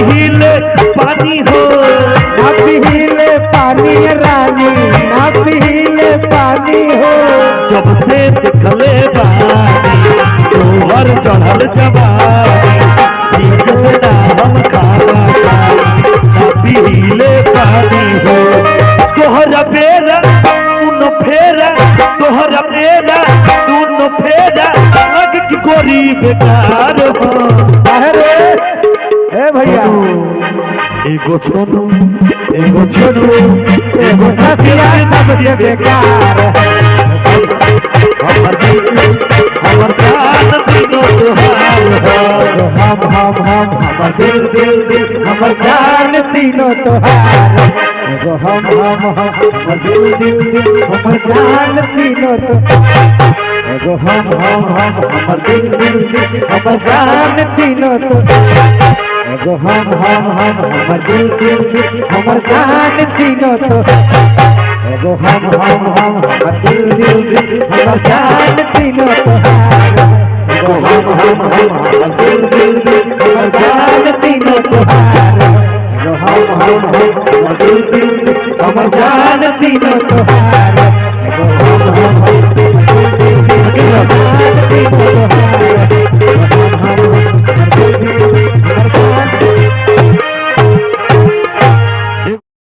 पीले पानी हो, ना पीले पानी रानी, ना पीले पानी हो। जब से दिखले बानी तोहर चढ़ल जवानी, ठीक से ना हम खाना खाई ना पीले पानी हो। तोहरा बेरा तू फेरा, तोहरा बेरा तू फेरा, लग की गोरी बेकार हो। अरे ए भैया, एगो सोनू एगो छोटू एगो ससिया सबसे बेकार है। हमर दिल हमर जान तीनों तुहार हो। हमर दिल हमर जान तीनों तोहार। एगो हमर दिल हमर जान तीनों तोहार। एगो हमर दिल हमर जान तीनों तोहार। एगो हमर दिल हमर जान तीनों तोहार। एगो हमर दिल हमर जान तीनों तोहार। एगो हमर दिल हमर जान तीनों तोहार। एगो हमर दिल हमर जान तीनों तोहार।